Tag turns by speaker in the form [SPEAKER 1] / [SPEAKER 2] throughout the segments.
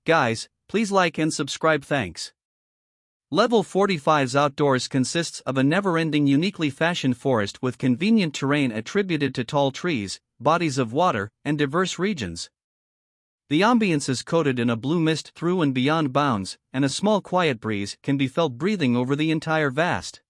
[SPEAKER 1] Guys, please like and subscribe, thanks. Level 45's outdoors consists of a never-ending uniquely fashioned forest with convenient terrain attributed to tall trees, bodies of water, and diverse regions. The ambience is coated in a blue mist through and beyond bounds, and a small quiet breeze can be felt breathing over the entire vast.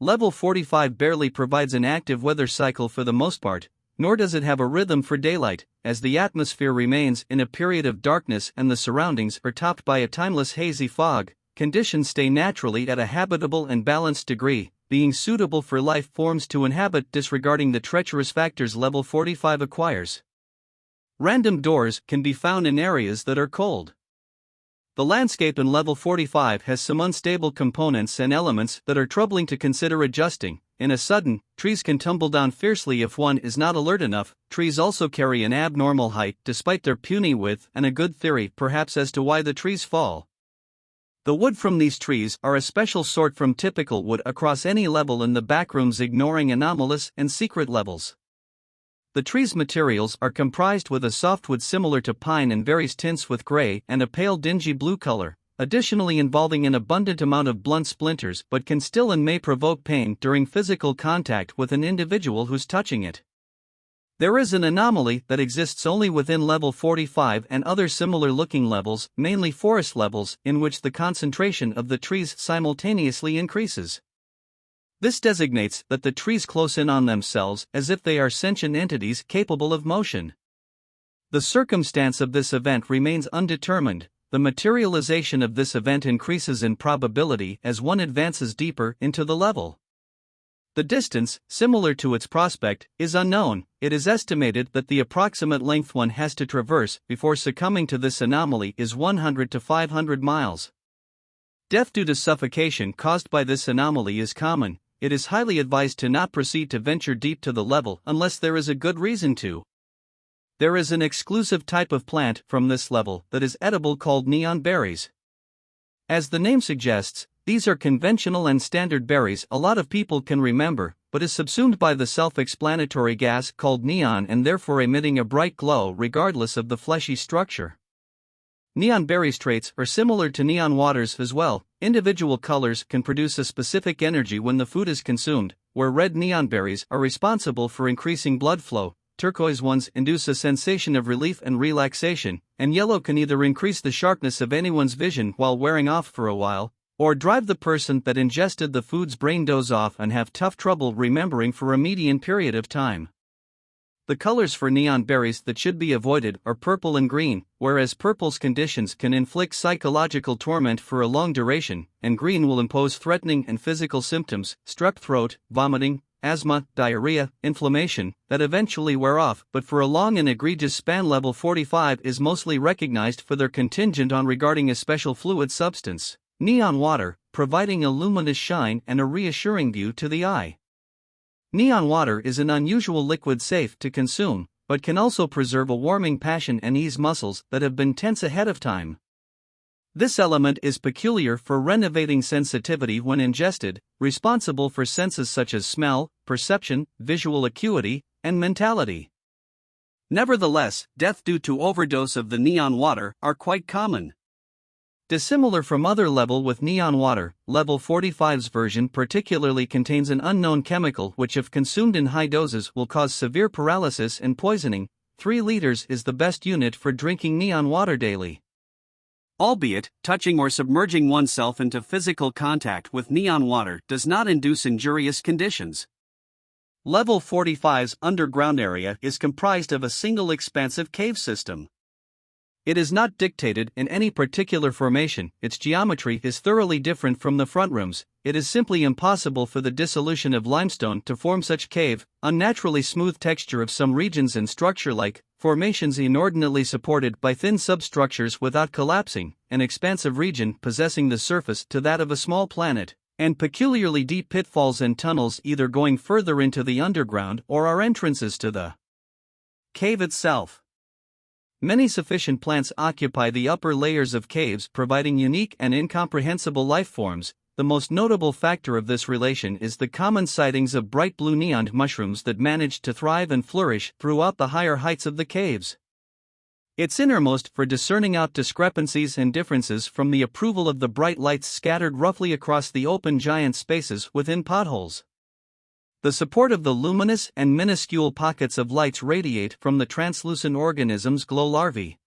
[SPEAKER 1] Level 45 barely provides an active weather cycle for the most part, nor does it have a rhythm for daylight, as the atmosphere remains in a period of darkness and the surroundings are topped by a timeless hazy fog. Conditions stay naturally at a habitable and balanced degree, being suitable for life forms to inhabit, disregarding the treacherous factors level 45 acquires. Random doors can be found in areas that are cold. The landscape in level 45 has some unstable components and elements that are troubling to consider adjusting. In a sudden, trees can tumble down fiercely if one is not alert enough. Trees also carry an abnormal height despite their puny width, and a good theory perhaps as to why the trees fall. The wood from these trees are a special sort from typical wood across any level in the backrooms, ignoring anomalous and secret levels. The tree's materials are comprised with a softwood similar to pine in various tints with gray and a pale dingy blue color, additionally involving an abundant amount of blunt splinters, but can still and may provoke pain during physical contact with an individual who's touching it. There is an anomaly that exists only within level 45 and other similar looking levels, mainly forest levels, in which the concentration of the trees simultaneously increases. This designates that the trees close in on themselves as if they are sentient entities capable of motion. The circumstance of this event remains undetermined. The materialization of this event increases in probability as one advances deeper into the level. The distance, similar to its prospect, is unknown. It is estimated that the approximate length one has to traverse before succumbing to this anomaly is 100 to 500 miles. Death due to suffocation caused by this anomaly is common. It is highly advised to not proceed to venture deep to the level unless there is a good reason to. There is an exclusive type of plant from this level that is edible called neon berries. As the name suggests, these are conventional and standard berries a lot of people can remember, but is subsumed by the self-explanatory gas called neon and therefore emitting a bright glow regardless of the fleshy structure. Neon berries' traits are similar to neon waters as well. Individual colors can produce a specific energy when the food is consumed, where red neon berries are responsible for increasing blood flow, turquoise ones induce a sensation of relief and relaxation, and yellow can either increase the sharpness of anyone's vision while wearing off for a while, or drive the person that ingested the food's brain doze off and have tough trouble remembering for a median period of time. The colors for neon berries that should be avoided are purple and green, whereas purple's conditions can inflict psychological torment for a long duration, and green will impose threatening and physical symptoms, strep throat, vomiting, asthma, diarrhea, inflammation, that eventually wear off, but for a long and egregious span. Level 45 is mostly recognized for their contingent on regarding a special fluid substance, neon water, providing a luminous shine and a reassuring view to the eye. Neon water is an unusual liquid safe to consume, but can also preserve a warming passion and ease muscles that have been tense ahead of time. This element is peculiar for renovating sensitivity when ingested, responsible for senses such as smell, perception, visual acuity, and mentality. Nevertheless, death due to overdose of the neon water are quite common. Dissimilar from other level with neon water, level 45's version particularly contains an unknown chemical which if consumed in high doses will cause severe paralysis and poisoning. 3 liters is the best unit for drinking neon water daily. Albeit, touching or submerging oneself into physical contact with neon water does not induce injurious conditions. Level 45's underground area is comprised of a single expansive cave system. It is not dictated in any particular formation, its geometry is thoroughly different from the front rooms. It is simply impossible for the dissolution of limestone to form such cave, unnaturally smooth texture of some regions and structure-like formations inordinately supported by thin substructures without collapsing, an expansive region possessing the surface to that of a small planet, and peculiarly deep pitfalls and tunnels either going further into the underground or are entrances to the cave itself. Many sufficient plants occupy the upper layers of caves, providing unique and incomprehensible life forms. The most notable factor of this relation is the common sightings of bright blue neon mushrooms that manage to thrive and flourish throughout the higher heights of the caves. its innermost for discerning out discrepancies and differences from the approval of the bright lights scattered roughly across the open giant spaces within potholes. The support of the luminous and minuscule pockets of lights radiate from the translucent organism's glow larvae.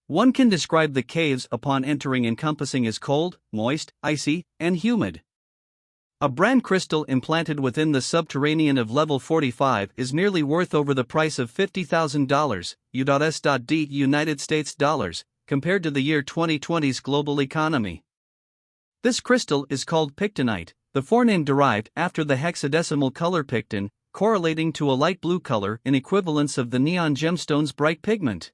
[SPEAKER 1] One can describe the caves upon entering encompassing as cold, moist, icy, and humid. A brand crystal implanted within the subterranean of level 45 is nearly worth over the price of $50,000 U.S.D. United States dollars, compared to the year 2020's global economy. This crystal is called pictonite, the forename derived after the hexadecimal color picton, correlating to a light blue color in equivalence of the neon gemstone's bright pigment.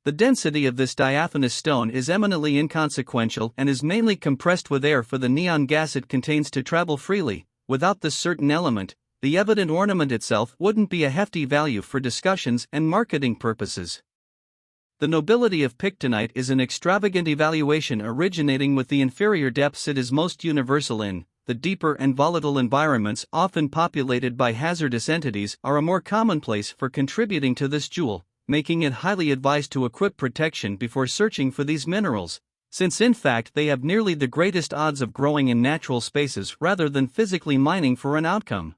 [SPEAKER 1] The density of this diaphanous stone is eminently inconsequential and is mainly compressed with air for the neon gas it contains to travel freely. Without this certain element, the evident ornament itself wouldn't be a hefty value for discussions and marketing purposes. The nobility of pictonite is an extravagant evaluation originating with the inferior depths it is most universal in. The deeper and volatile environments often populated by hazardous entities are a more commonplace for contributing to this jewel, making it highly advised to equip protection before searching for these minerals, since in fact they have nearly the greatest odds of growing in natural spaces rather than physically mining for an outcome.